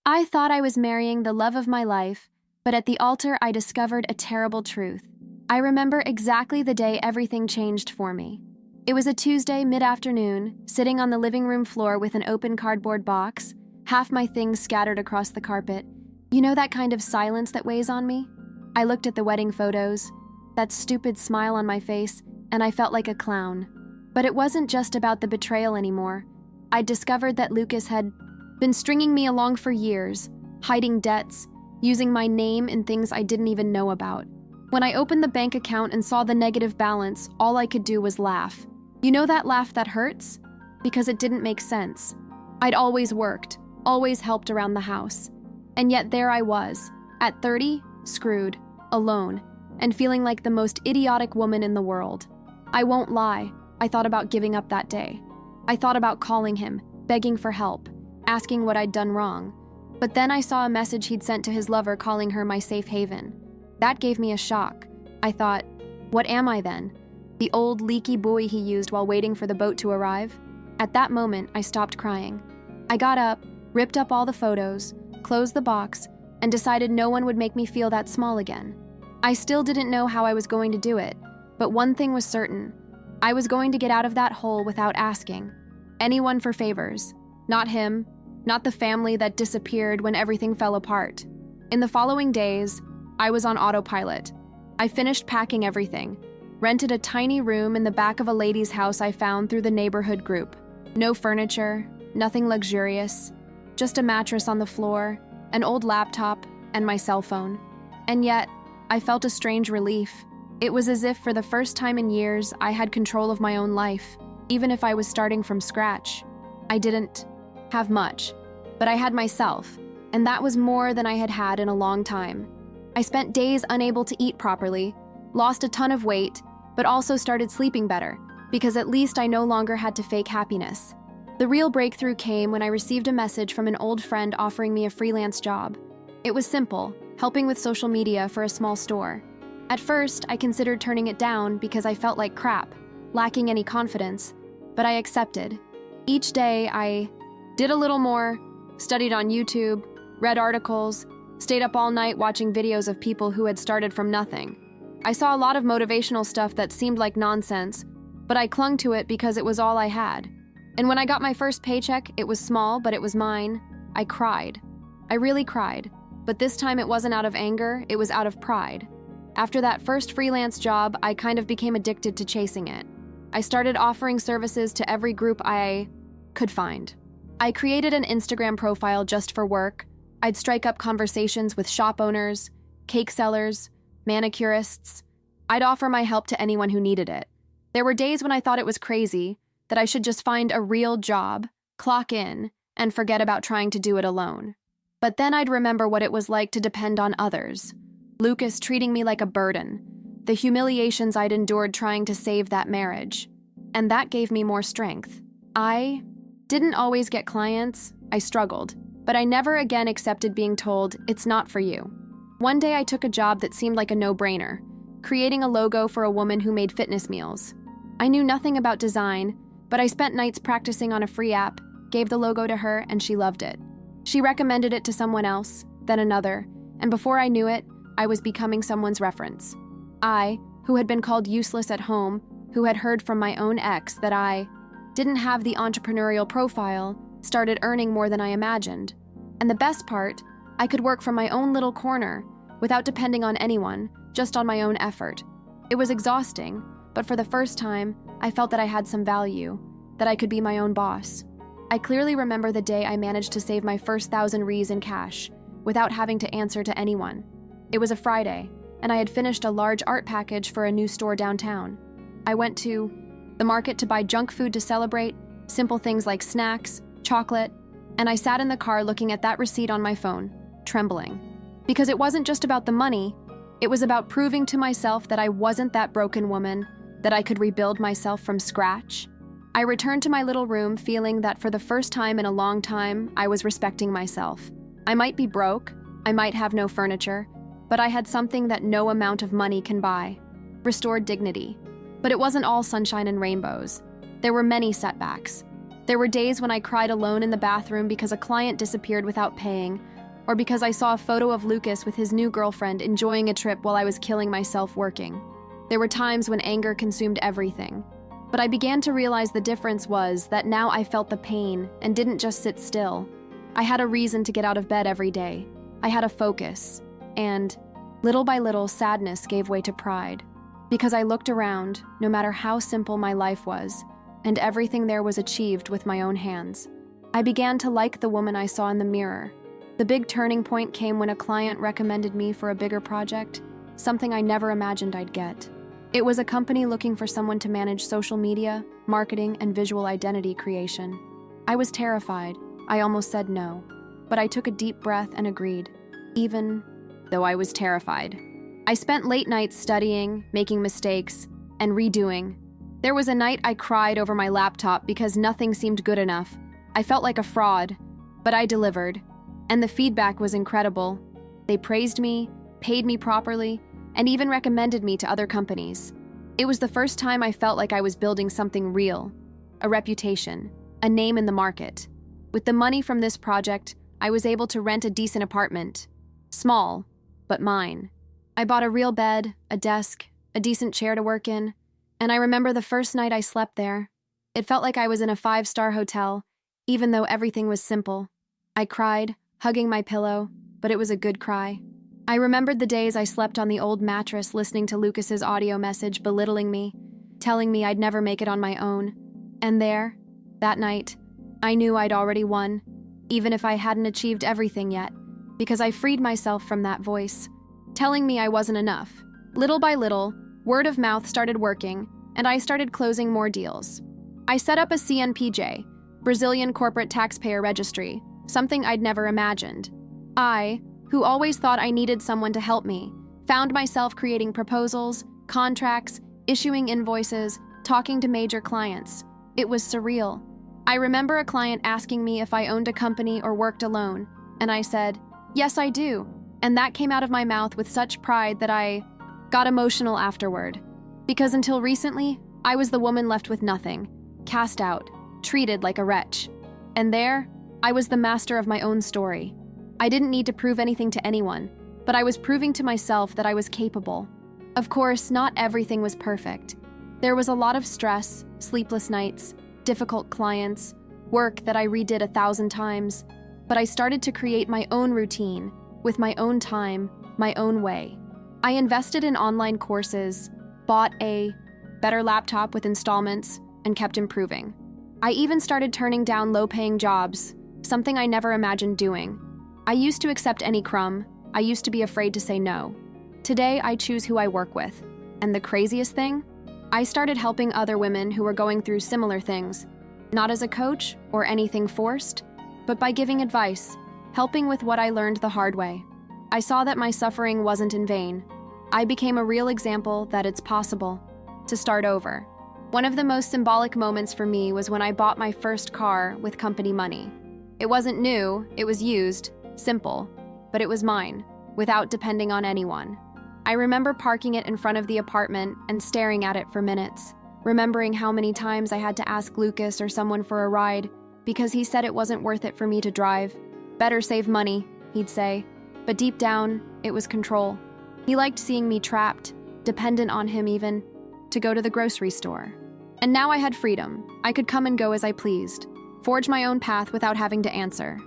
I thought I was marrying the love of my life, but at the altar I discovered a terrible truth. I remember exactly the day everything changed for me. It was a Tuesday mid-afternoon, sitting on the living room floor with an open cardboard box, half my things scattered across the carpet. You know that kind of silence that weighs on me? I looked at the wedding photos, that stupid smile on my face, and I felt like a clown. But it wasn't just about the betrayal anymore. I'd discovered that Lucas had been stringing me along for years, hiding debts, using my name in things I didn't even know about. When I opened the bank account and saw the negative balance, all I could do was laugh. You know that laugh that hurts? Because it didn't make sense. I'd always worked, always helped around the house. And yet there I was, at 30, screwed, alone, and feeling like the most idiotic woman in the world. I won't lie, I thought about giving up that day. I thought about calling him, begging for help, asking what I'd done wrong. But then I saw a message he'd sent to his lover calling her my safe haven. That gave me a shock. I thought, what am I then? The old leaky buoy he used while waiting for the boat to arrive? At that moment, I stopped crying. I got up, ripped up all the photos, closed the box, and decided no one would make me feel that small again. I still didn't know how I was going to do it, but one thing was certain. I was going to get out of that hole without asking anyone for favors. Not him, not the family that disappeared when everything fell apart. In the following days, I was on autopilot. I finished packing everything, rented a tiny room in the back of a lady's house I found through the neighborhood group. No furniture, nothing luxurious, just a mattress on the floor, an old laptop, and my cell phone. And yet, I felt a strange relief. It was as if for the first time in years, I had control of my own life, even if I was starting from scratch. I didn't have much, but I had myself, and that was more than I had had in a long time. I spent days unable to eat properly, lost a ton of weight, but also started sleeping better, because at least I no longer had to fake happiness. The real breakthrough came when I received a message from an old friend offering me a freelance job. It was simple, helping with social media for a small store. At first, I considered turning it down because I felt like crap, lacking any confidence, but I accepted. Each day, I did a little more, studied on YouTube, read articles, stayed up all night watching videos of people who had started from nothing. I saw a lot of motivational stuff that seemed like nonsense, but I clung to it because it was all I had. And when I got my first paycheck, it was small, but it was mine. I cried. I really cried. But this time it wasn't out of anger, it was out of pride. After that first freelance job, I kind of became addicted to chasing it. I started offering services to every group I could find. I created an Instagram profile just for work. I'd strike up conversations with shop owners, cake sellers, manicurists. I'd offer my help to anyone who needed it. There were days when I thought it was crazy, that I should just find a real job, clock in, and forget about trying to do it alone. But then I'd remember what it was like to depend on others. Lucas treating me like a burden, the humiliations I'd endured trying to save that marriage. And that gave me more strength. I didn't always get clients, I struggled, but I never again accepted being told, it's not for you. One day I took a job that seemed like a no-brainer, creating a logo for a woman who made fitness meals. I knew nothing about design, but I spent nights practicing on a free app, gave the logo to her, and she loved it. She recommended it to someone else, then another, and before I knew it, I was becoming someone's reference. I, who had been called useless at home, who had heard from my own ex that I didn't have the entrepreneurial profile, started earning more than I imagined. And the best part, I could work from my own little corner, without depending on anyone, just on my own effort. It was exhausting, but for the first time, I felt that I had some value, that I could be my own boss. I clearly remember the day I managed to save my first 1,000 Rs in cash, without having to answer to anyone. It was a Friday, and I had finished a large art package for a new store downtown. I went to the market to buy junk food to celebrate, simple things like snacks, chocolate, and I sat in the car looking at that receipt on my phone, trembling. Because it wasn't just about the money, it was about proving to myself that I wasn't that broken woman, that I could rebuild myself from scratch. I returned to my little room feeling that for the first time in a long time, I was respecting myself. I might be broke, I might have no furniture, but I had something that no amount of money can buy. Restored dignity. But it wasn't all sunshine and rainbows. There were many setbacks. There were days when I cried alone in the bathroom because a client disappeared without paying, or because I saw a photo of Lucas with his new girlfriend enjoying a trip while I was killing myself working. There were times when anger consumed everything. But I began to realize the difference was that now I felt the pain and didn't just sit still. I had a reason to get out of bed every day. I had a focus. And little by little, sadness gave way to pride. Because I looked around, no matter how simple my life was, and everything there was achieved with my own hands. I began to like the woman I saw in the mirror. The big turning point came when a client recommended me for a bigger project, something I never imagined I'd get. It was a company looking for someone to manage social media, marketing, and visual identity creation. I was terrified. I almost said no, but I took a deep breath and agreed, even though I was terrified. I spent late nights studying, making mistakes, and redoing. There was a night I cried over my laptop because nothing seemed good enough. I felt like a fraud, but I delivered, and the feedback was incredible. They praised me, paid me properly, and even recommended me to other companies. It was the first time I felt like I was building something real, a reputation, a name in the market. With the money from this project, I was able to rent a decent apartment. Small, but mine. I bought a real bed, a desk, a decent chair to work in, and I remember the first night I slept there. It felt like I was in a 5-star hotel, even though everything was simple. I cried, hugging my pillow, but it was a good cry. I remembered the days I slept on the old mattress listening to Lucas's audio message belittling me, telling me I'd never make it on my own. And there, that night, I knew I'd already won, even if I hadn't achieved everything yet, because I freed myself from that voice, telling me I wasn't enough. Little by little, word of mouth started working, and I started closing more deals. I set up a CNPJ, Brazilian Corporate Taxpayer Registry, something I'd never imagined. I, who always thought I needed someone to help me, found myself creating proposals, contracts, issuing invoices, talking to major clients. It was surreal. I remember a client asking me if I owned a company or worked alone, and I said, "Yes, I do." And that came out of my mouth with such pride that I got emotional afterward. Because until recently, I was the woman left with nothing, cast out, treated like a wretch. And there, I was the master of my own story. I didn't need to prove anything to anyone, but I was proving to myself that I was capable. Of course, not everything was perfect. There was a lot of stress, sleepless nights, difficult clients, work that I redid 1,000 times, but I started to create my own routine, with my own time, my own way. I invested in online courses, bought a better laptop with installments, and kept improving. I even started turning down low-paying jobs, something I never imagined doing. I used to accept any crumb. I used to be afraid to say no. Today, I choose who I work with. And the craziest thing? I started helping other women who were going through similar things, not as a coach or anything forced, but by giving advice, helping with what I learned the hard way. I saw that my suffering wasn't in vain. I became a real example that it's possible to start over. One of the most symbolic moments for me was when I bought my first car with company money. It wasn't new, it was used, simple, but it was mine, without depending on anyone. I remember parking it in front of the apartment and staring at it for minutes, remembering how many times I had to ask Lucas or someone for a ride because he said it wasn't worth it for me to drive. Better save money, he'd say, but deep down, it was control. He liked seeing me trapped, dependent on him even, to go to the grocery store. And now I had freedom. I could come and go as I pleased, forge my own path without having to answer.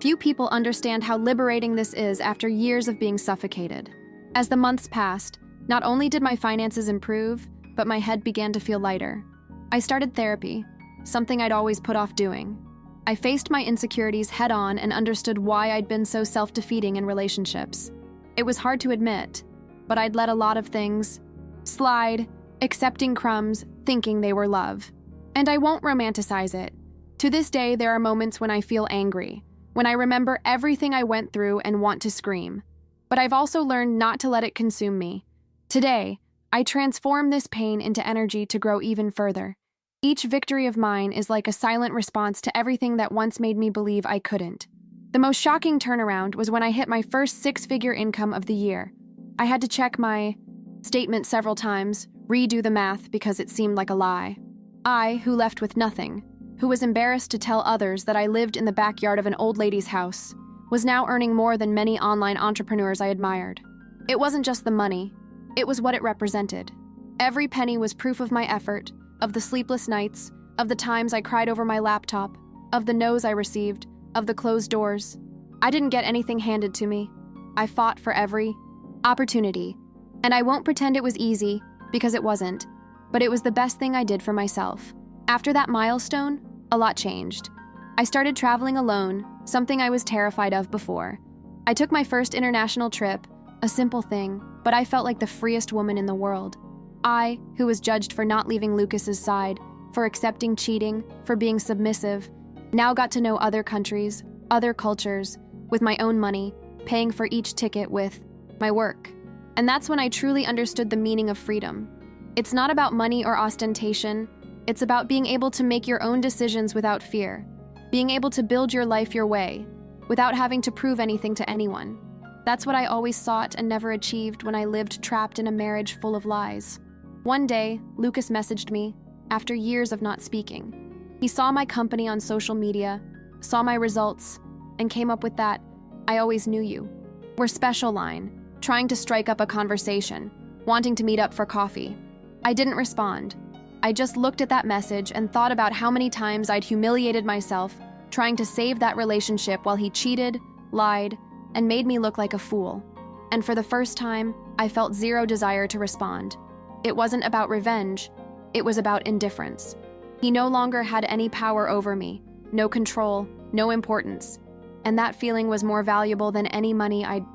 Few people understand how liberating this is after years of being suffocated. As the months passed, not only did my finances improve, but my head began to feel lighter. I started therapy, something I'd always put off doing. I faced my insecurities head-on and understood why I'd been so self-defeating in relationships. It was hard to admit, but I'd let a lot of things slide, accepting crumbs, thinking they were love. And I won't romanticize it. To this day, there are moments when I feel angry, when I remember everything I went through and want to scream. But I've also learned not to let it consume me. Today, I transform this pain into energy to grow even further. Each victory of mine is like a silent response to everything that once made me believe I couldn't. The most shocking turnaround was when I hit my first 6-figure income of the year. I had to check my statement several times, redo the math because it seemed like a lie. I, who left with nothing, who was embarrassed to tell others that I lived in the backyard of an old lady's house, was now earning more than many online entrepreneurs I admired. It wasn't just the money, it was what it represented. Every penny was proof of my effort, of the sleepless nights, of the times I cried over my laptop, of the no's I received, of the closed doors. I didn't get anything handed to me. I fought for every opportunity. And I won't pretend it was easy, because it wasn't, but it was the best thing I did for myself. After that milestone, a lot changed. I started traveling alone, something I was terrified of before. I took my first international trip, a simple thing, but I felt like the freest woman in the world. I, who was judged for not leaving Lucas's side, for accepting cheating, for being submissive, now got to know other countries, other cultures, with my own money, paying for each ticket with my work. And that's when I truly understood the meaning of freedom. It's not about money or ostentation, it's about being able to make your own decisions without fear, being able to build your life your way, without having to prove anything to anyone. That's what I always sought and never achieved when I lived trapped in a marriage full of lies. One day, Lucas messaged me, after years of not speaking. He saw my company on social media, saw my results, and came up with that, "I always knew you. We're special" line, trying to strike up a conversation, wanting to meet up for coffee. I didn't respond. I just looked at that message and thought about how many times I'd humiliated myself trying to save that relationship while he cheated, lied, and made me look like a fool. And for the first time, I felt zero desire to respond. It wasn't about revenge, it was about indifference. He no longer had any power over me, no control, no importance. And that feeling was more valuable than any money I'd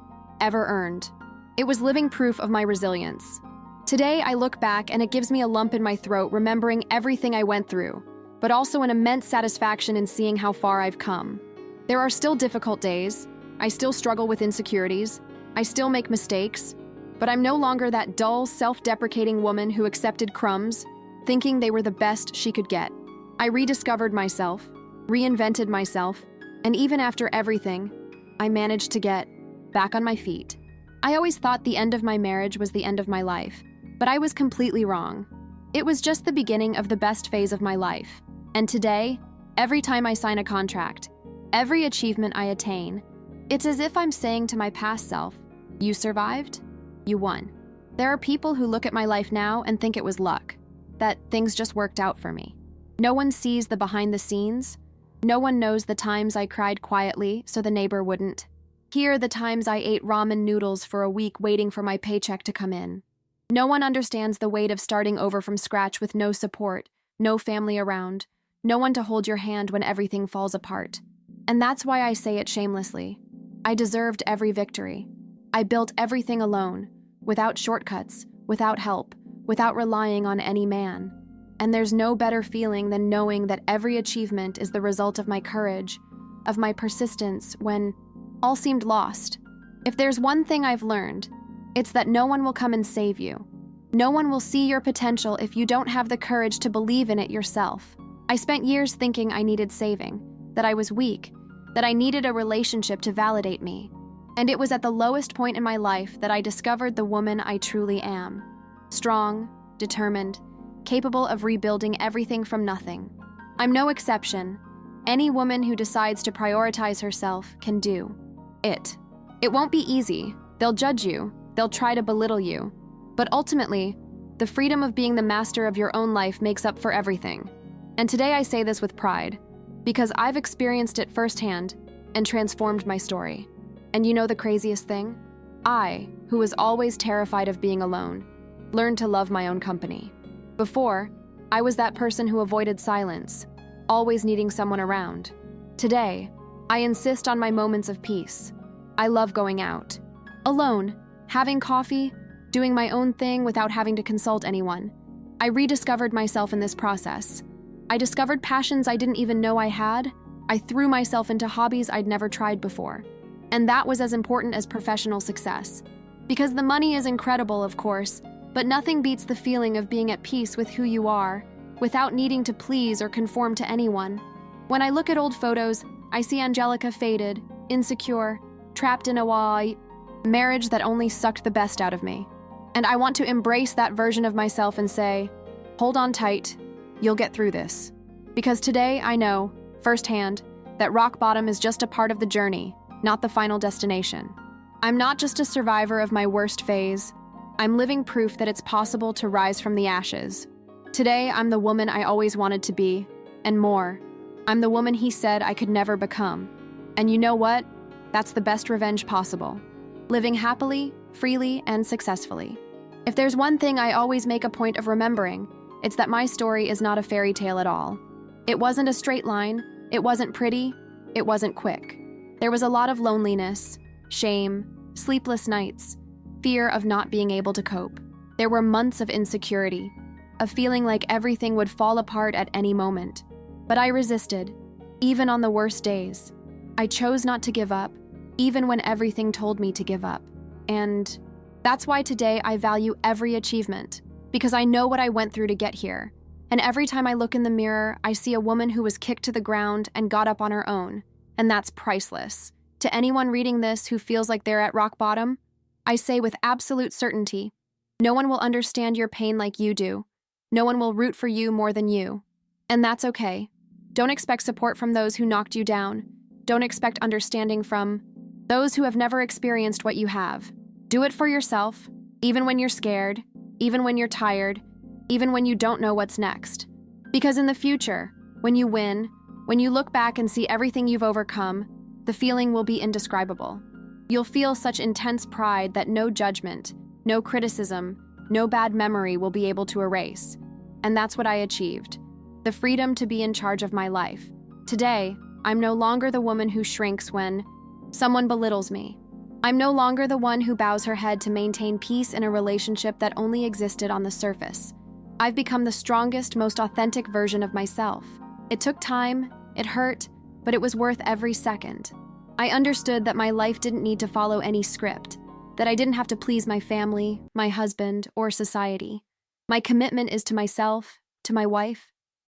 ever earned. It was living proof of my resilience. Today, I look back and it gives me a lump in my throat remembering everything I went through, but also an immense satisfaction in seeing how far I've come. There are still difficult days. I still struggle with insecurities. I still make mistakes. But I'm no longer that dull, self-deprecating woman who accepted crumbs, thinking they were the best she could get. I rediscovered myself, reinvented myself, and even after everything, I managed to get back on my feet. I always thought the end of my marriage was the end of my life, but I was completely wrong. It was just the beginning of the best phase of my life. And today, every time I sign a contract, every achievement I attain, it's as if I'm saying to my past self, "You survived, you won." There are people who look at my life now and think it was luck, that things just worked out for me. No one sees the behind the scenes. No one knows the times I cried quietly so the neighbor wouldn't. Hear the times I ate ramen noodles for a week waiting for my paycheck to come in. No one understands the weight of starting over from scratch with no support, no family around, no one to hold your hand when everything falls apart. And that's why I say it shamelessly. I deserved every victory. I built everything alone, without shortcuts, without help, without relying on any man. And there's no better feeling than knowing that every achievement is the result of my courage, of my persistence when all seemed lost. If there's one thing I've learned, it's that no one will come and save you. No one will see your potential if you don't have the courage to believe in it yourself. I spent years thinking I needed saving, that I was weak, that I needed a relationship to validate me. And it was at the lowest point in my life that I discovered the woman I truly am. Strong, determined, capable of rebuilding everything from nothing. I'm no exception. Any woman who decides to prioritize herself can do it. It won't be easy. They'll judge you. They'll try to belittle you. But ultimately, the freedom of being the master of your own life makes up for everything. And today I say this with pride, because I've experienced it firsthand and transformed my story. And you know the craziest thing? I, who was always terrified of being alone, learned to love my own company. Before, I was that person who avoided silence, always needing someone around. Today, I insist on my moments of peace. I love going out. Alone, having coffee, doing my own thing without having to consult anyone. I rediscovered myself in this process. I discovered passions I didn't even know I had. I threw myself into hobbies I'd never tried before. And that was as important as professional success. Because the money is incredible, of course, but nothing beats the feeling of being at peace with who you are, without needing to please or conform to anyone. When I look at old photos, I see Angelica faded, insecure, trapped in a marriage that only sucked the best out of me. And I want to embrace that version of myself and say, hold on tight, you'll get through this. Because today I know, firsthand, that rock bottom is just a part of the journey, not the final destination. I'm not just a survivor of my worst phase. I'm living proof that it's possible to rise from the ashes. Today, I'm the woman I always wanted to be, and more. I'm the woman he said I could never become. And you know what? That's the best revenge possible. Living happily, freely, and successfully. If there's one thing I always make a point of remembering, it's that my story is not a fairy tale at all. It wasn't a straight line, it wasn't pretty, it wasn't quick. There was a lot of loneliness, shame, sleepless nights, fear of not being able to cope. There were months of insecurity, of feeling like everything would fall apart at any moment. But I resisted, even on the worst days. I chose not to give up, even when everything told me to give up. And that's why today I value every achievement, because I know what I went through to get here. And every time I look in the mirror, I see a woman who was kicked to the ground and got up on her own. And that's priceless. To anyone reading this who feels like they're at rock bottom, I say with absolute certainty, no one will understand your pain like you do. No one will root for you more than you. And that's okay. Don't expect support from those who knocked you down. Don't expect understanding from those who have never experienced what you have. Do it for yourself, even when you're scared, even when you're tired, even when you don't know what's next. Because in the future, when you win, when you look back and see everything you've overcome, the feeling will be indescribable. You'll feel such intense pride that no judgment, no criticism, no bad memory will be able to erase. And that's what I achieved. The freedom to be in charge of my life. Today, I'm no longer the woman who shrinks when someone belittles me. I'm no longer the one who bows her head to maintain peace in a relationship that only existed on the surface. I've become the strongest, most authentic version of myself. It took time, it hurt, but it was worth every second. I understood that my life didn't need to follow any script, that I didn't have to please my family, my husband, or society. My commitment is to myself, to my wife,